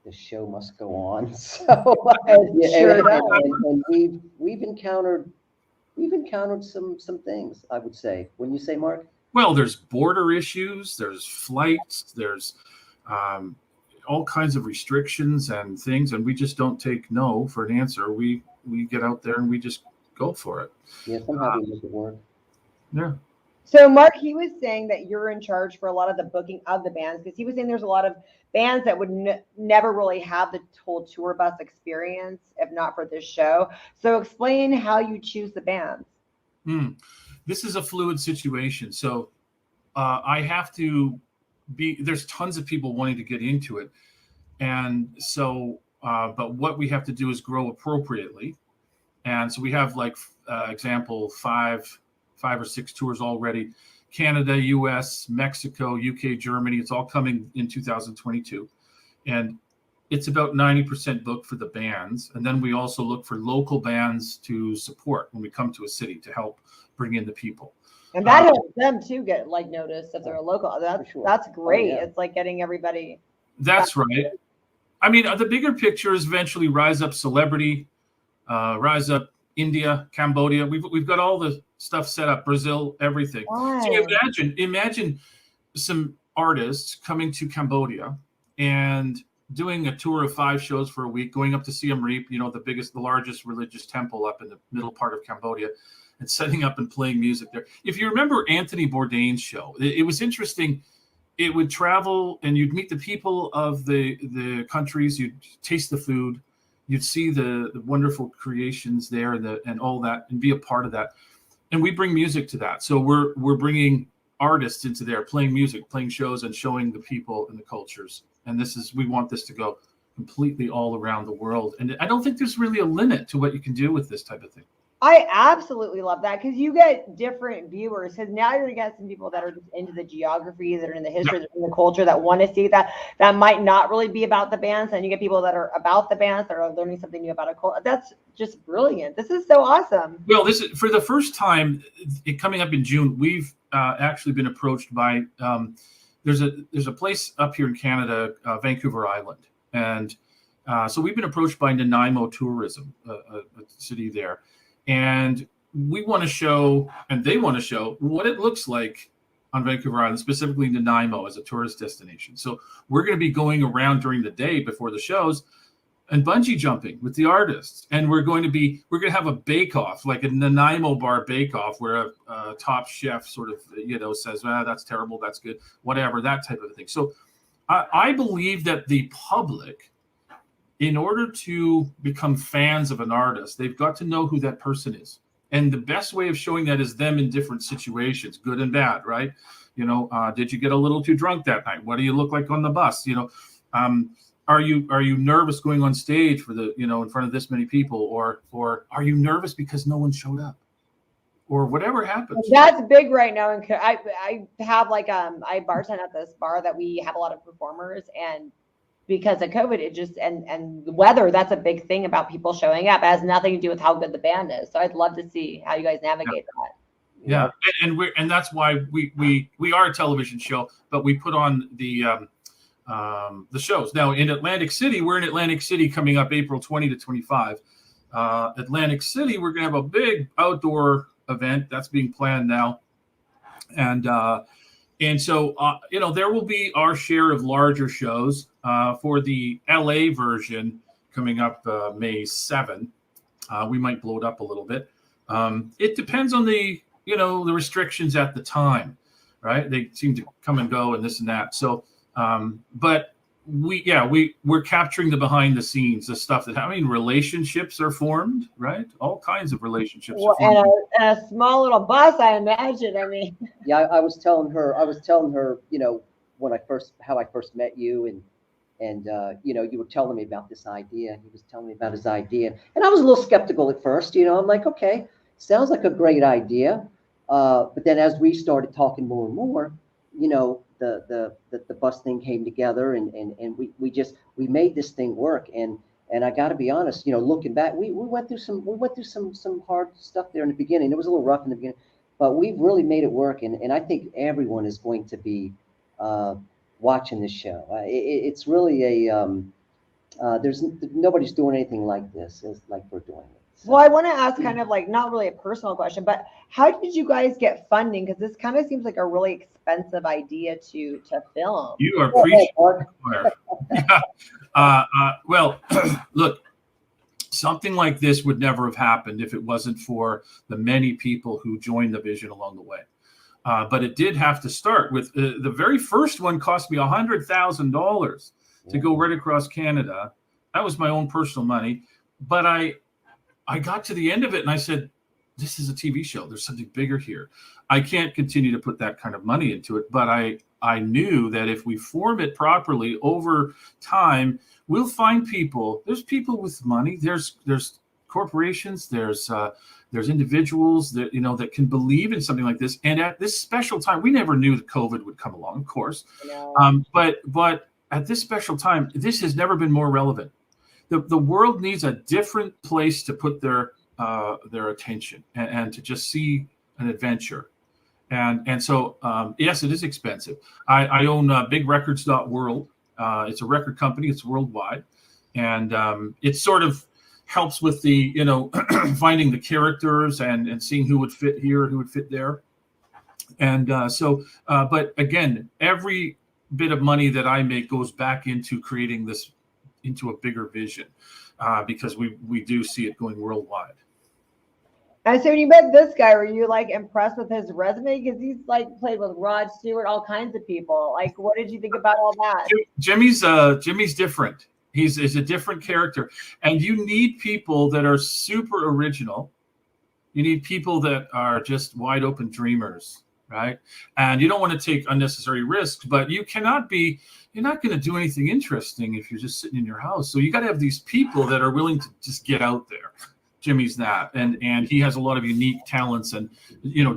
the show must go on. So and we've encountered some things, I would say. Wouldn't you say, Mark? Well, there's border issues, there's flights, there's all kinds of restrictions and things, and we just don't take no for an answer. We get out there and we just go for it. Yeah, somehow we make it work. Yeah. So Mark, he was saying that you're in charge for a lot of the booking of the bands, because he was saying there's a lot of bands that would never really have the whole tour bus experience if not for this show. So explain how you choose the bands. This is a fluid situation. So I have to there's tons of people wanting to get into it. And so, but what we have to do is grow appropriately. And so we have example, five or six tours already: Canada, US, Mexico, UK, Germany. It's all coming in 2022. And it's about 90% booked for the bands. And then we also look for local bands to support when we come to a city to help bring in the people. And that helps them too get noticed if they're a local. That's great. Oh, yeah. It's like getting everybody. That's right. I mean, the bigger picture is eventually Rise Up Celebrity, Rise Up India, Cambodia. We've got all the stuff set up, Brazil, everything. Nice. So imagine some artists coming to Cambodia and doing a tour of 5 shows for a week, going up to Siem Reap, the largest religious temple up in the middle part of Cambodia, and setting up and playing music there. If you remember Anthony Bourdain's show, it was interesting. It would travel and you'd meet the people of the countries, you'd taste the food, you'd see the wonderful creations there and all that, and be a part of that. And we bring music to that. So we're bringing artists into there, playing music, playing shows, and showing the people and the cultures. And we want this to go completely all around the world. And I don't think there's really a limit to what you can do with this type of thing. I absolutely love that, because you get different viewers. Because now you're going to get some people that are just into the geography, that are in the history, that are in the culture, that want to see that might not really be about the bands. And you get people that are about the bands, that are learning something new about a culture. That's just brilliant. This is so awesome. Well, this is for the first time coming up in June. We've actually been approached by there's a place up here in Canada, Vancouver Island, and so we've been approached by Nanaimo Tourism, a city there. And we want to show, and they want to show, what it looks like on Vancouver Island, specifically Nanaimo as a tourist destination. So we're going to be going around during the day before the shows and bungee jumping with the artists. And we're going to have a bake-off, like a Nanaimo bar bake-off, where a top chef sort of, says, that's terrible, that's good, whatever, that type of thing. So I believe that the public, in order to become fans of an artist, they've got to know who that person is. And the best way of showing that is them in different situations, good and bad, right? Did you get a little too drunk that night? What do you look like on the bus? Are you nervous going on stage for in front of this many people, or are you nervous because no one showed up, or whatever happens? That's big right now. And I have I bartend at this bar that we have a lot of performers, and because of COVID, it just and the weather, that's a big thing about people showing up. It has nothing to do with how good the band is. So I'd love to see how you guys navigate that. Yeah, and that's why we are a television show, but we put on the the shows. Now in Atlantic City, we're in Atlantic City coming up April 20 to 25. Atlantic City, we're going to have a big outdoor event that's being planned now. And so, there will be our share of larger shows for the LA version coming up May 7. We might blow it up a little bit. It depends on the restrictions at the time, right? They seem to come and go and this and that. So, but we're capturing the behind the scenes, the stuff that, relationships are formed, right? All kinds of relationships are formed. And a small little bus, I imagine. Yeah, I was telling her, how I first met you, and you were telling me about this idea. He was telling me about his idea, and I was a little skeptical at first. I'm like, okay, sounds like a great idea. But then as we started talking more and more, the bus thing came together, and we made this thing work. And I got to be honest, looking back, we went through some hard stuff there in the beginning. It was a little rough in the beginning, but we've really made it work. And I think everyone is going to be watching this show. It's really nobody's doing anything like this as like we're doing it. So. Well, I want to ask kind of like not really a personal question, but how did you guys get funding? Because this kind of seems like a really expensive idea to film. You are preaching. Well, look, something like this would never have happened if it wasn't for the many people who joined the vision along the way. But it did have to start with the very first one cost me $100,000 to go right across Canada. That was my own personal money. But I got to the end of it and I said, this is a TV show. There's something bigger here. I can't continue to put that kind of money into it. But I knew that if we form it properly over time, we'll find people. There's people with money. There's corporations. There's individuals that that can believe in something like this. And at this special time, we never knew that COVID would come along, of course. But at this special time, this has never been more relevant. The world needs a different place to put their attention and to just see an adventure. And so, yes, it is expensive. I own bigrecords.world. It's a record company. It's worldwide. And it sort of helps with the, finding the characters and seeing who would fit here, who would fit there. And but again, every bit of money that I make goes back into creating this into a bigger vision because we do see it going worldwide. And so when you met this guy, were you like impressed with his resume? Because he's like played with Rod Stewart, all kinds of people. Like, what did you think about all that? Jimmy's different. He's a different character. And you need people that are super original. You need people that are just wide open dreamers, right? And you don't want to take unnecessary risks, but you're not going to do anything interesting if you're just sitting in your house. So you got to have these people that are willing to just get out there. Jimmy's that, and he has a lot of unique talents and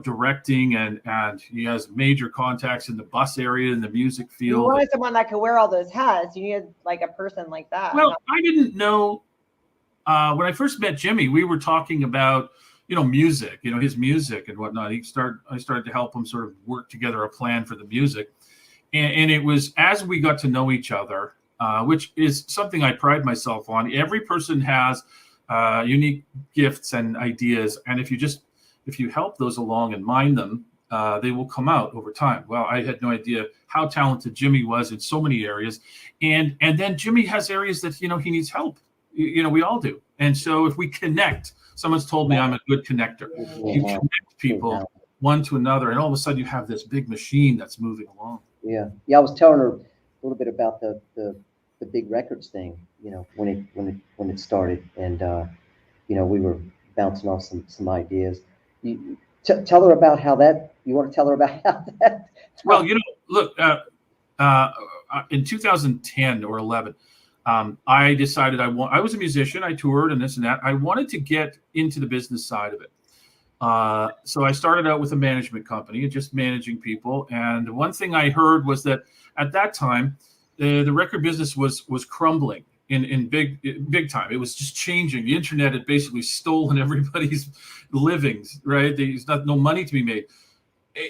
directing and he has major contacts in the bus area in the music field. You wanted someone that could wear all those hats. You needed like a person like that. Well, I didn't know when I first met Jimmy. We were talking about music, his music and whatnot. I started to help him sort of work together a plan for the music, and it was as we got to know each other, which is something I pride myself on. Every person has unique gifts and ideas, and if you help those along and mind them, they will come out over time. Well, I had no idea how talented Jimmy was in so many areas, and then Jimmy has areas that he needs help. We all do, and so if we connect, someone's told me I'm a good connector. You connect people one to another, and all of a sudden you have this big machine that's moving along. Yeah. I was telling her a little bit about the big records thing, when it started, and we were bouncing off some ideas. You tell her about how that. You want to tell her about how that? Well, look, in 2010 or 11, I decided I was a musician. I toured and this and that. I wanted to get into the business side of it. So I started out with a management company, just managing people. And one thing I heard was that at that time, the record business was crumbling in big time. It was just changing. The internet had basically stolen everybody's livings, right? There's no money to be made.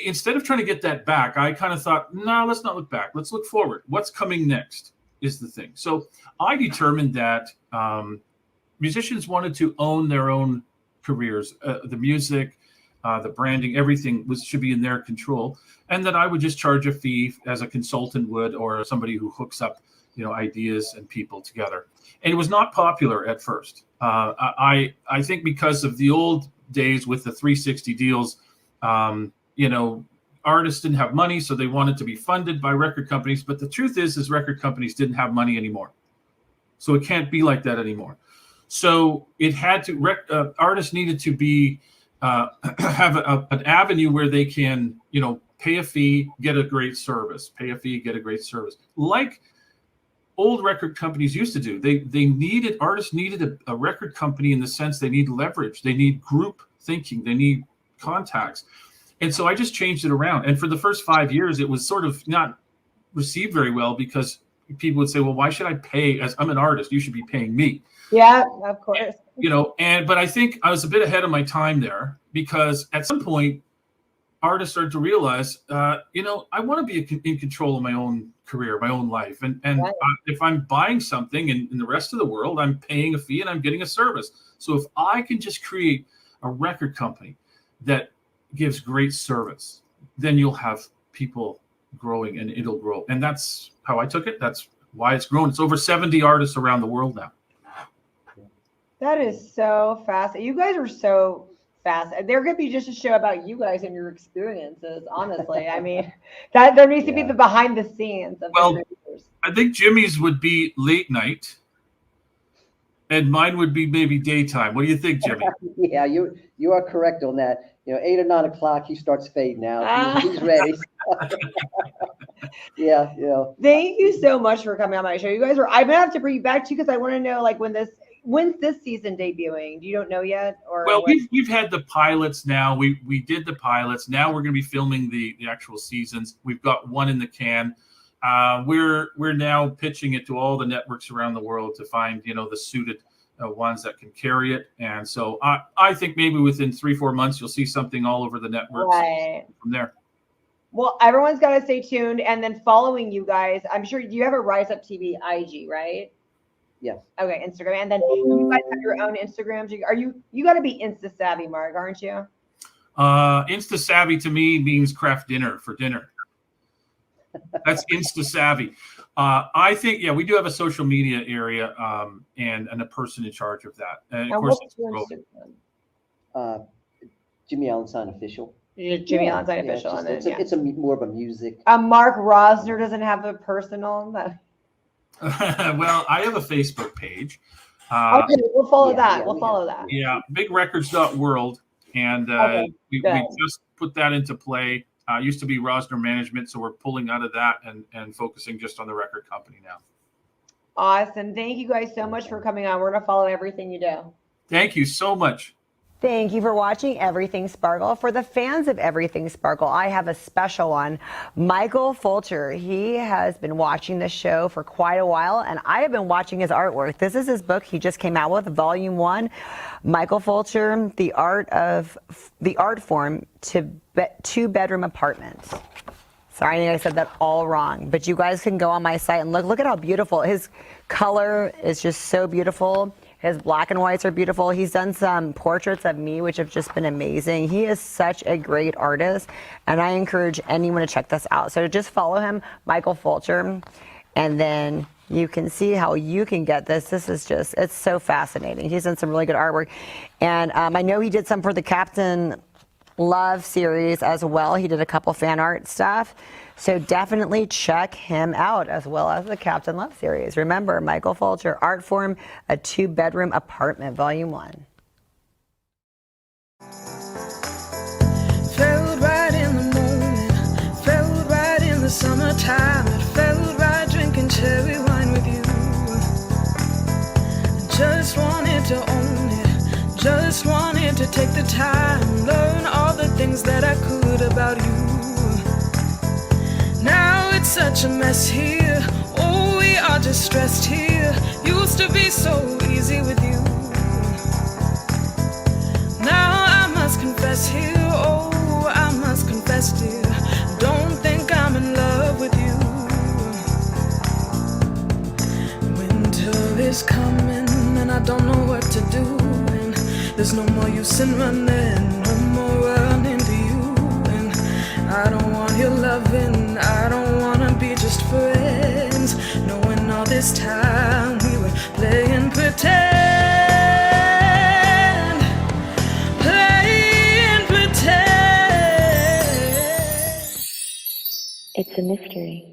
instead of trying to get that back, I kind of thought, no, let's not look back. Let's look forward. What's coming next is the thing. So I determined that musicians wanted to own their own careers, the music, the branding, everything should be in their control, and that I would just charge a fee as a consultant would, or somebody who hooks up, ideas and people together. And it was not popular at first. I think because of the old days with the 360 deals, artists didn't have money, so they wanted to be funded by record companies. But the truth is record companies didn't have money anymore. So it can't be like that anymore. So it had to, artists needed to be, have an avenue where they can, pay a fee, get a great service, pay a fee, get a great service. Like old record companies used to do. Artists needed a record company in the sense they need leverage. They need group thinking. They need contacts. And so I just changed it around. And for the first 5 years, it was sort of not received very well because people would say, well, why should I pay? As I'm an artist, you should be paying me. Yeah, of course. But I think I was a bit ahead of my time there, because at some point artists started to realize, I want to be in control of my own career, my own life. And Right. If I'm buying something in the rest of the world, I'm paying a fee and I'm getting a service. So if I can just create a record company that gives great service, then you'll have people growing and it'll grow. And that's how I took it. That's why it's grown. It's over 70 artists around the world now. That is so fast. You guys are so fast. There could be just a show about you guys and your experiences, honestly. I mean, that there needs to be the behind the scenes of the producers. I think Jimmy's would be late night and mine would be maybe daytime. What do you think, Jimmy? Yeah, you are correct on that. 8 or 9 o'clock, he starts fading out. He's ready. Yeah. Thank you so much for coming on my show. You guys are. I'm gonna have to bring you back to you because I want to know when's this season debuting? You don't know yet, or well, we've had the pilots now. We did the pilots. Now we're going to be filming the actual seasons. We've got one in the can. We're now pitching it to all the networks around the world to find the suited ones that can carry it. And so I think maybe within 3-4 months you'll see something all over the networks from there. Well, everyone's got to stay tuned, and then following you guys. I'm sure you have a Rise Up TV IG, right? Yes. Okay, Instagram, and then you guys have your own Instagrams. You got to be Insta savvy, Mark, aren't you? Insta savvy to me means craft dinner for dinner. That's Insta savvy. I think we do have a social media area and a person in charge of that. And of course, what's your Instagram? Jimmy Allen Sine Official. Jimmy Allen Sine Official. It's more of a music. Mark Rosner doesn't have a personal. Well, I have a Facebook page. Okay, we'll follow that. We'll follow that. Yeah, bigrecords.world. And we just put that into play. Used to be Rosner Management, so we're pulling out of that and focusing just on the record company now. Awesome. Thank you guys so much for coming on. We're going to follow everything you do. Thank you so much. Thank you for watching Everything Sparkle. For the fans of Everything Sparkle, I have a special one. Michael Fulcher. He has been watching the show for quite a while, and I have been watching his artwork. This is his book he just came out with, Volume 1. Michael Fulcher, The Art Form to Two-Bedroom Apartments. Sorry, I think I said that all wrong, but you guys can go on my site and look at how beautiful. His color is just so beautiful. His black and whites are beautiful. He's done some portraits of me, which have just been amazing. He is such a great artist, and I encourage anyone to check this out. So just follow him, Michael Fulcher, and then you can see how you can get this. This is just, it's so fascinating. He's done some really good artwork. And I know he did some for the Captain Love series as well. He did a couple fan art stuff. So definitely check him out, as well as the Captain Love series. Remember, Michael Fulcher, Art Form, A Two-Bedroom Apartment, Volume 1. Felt right in the moment, felt right in the summertime. It felt right drinking cherry wine with you. Just wanted to own it, just wanted to take the time, learn all the things that I could about you. Now it's such a mess here. Oh, we are just stressed here. Used to be so easy with you. Now I must confess here. Oh, I must confess still don't think I'm in love with you. Winter is coming and I don't know what to do. And there's no more use in running, no more running to you. And I don't want your loving, I don't wanna be just friends, knowing all this time we were playing pretend. It's a mystery.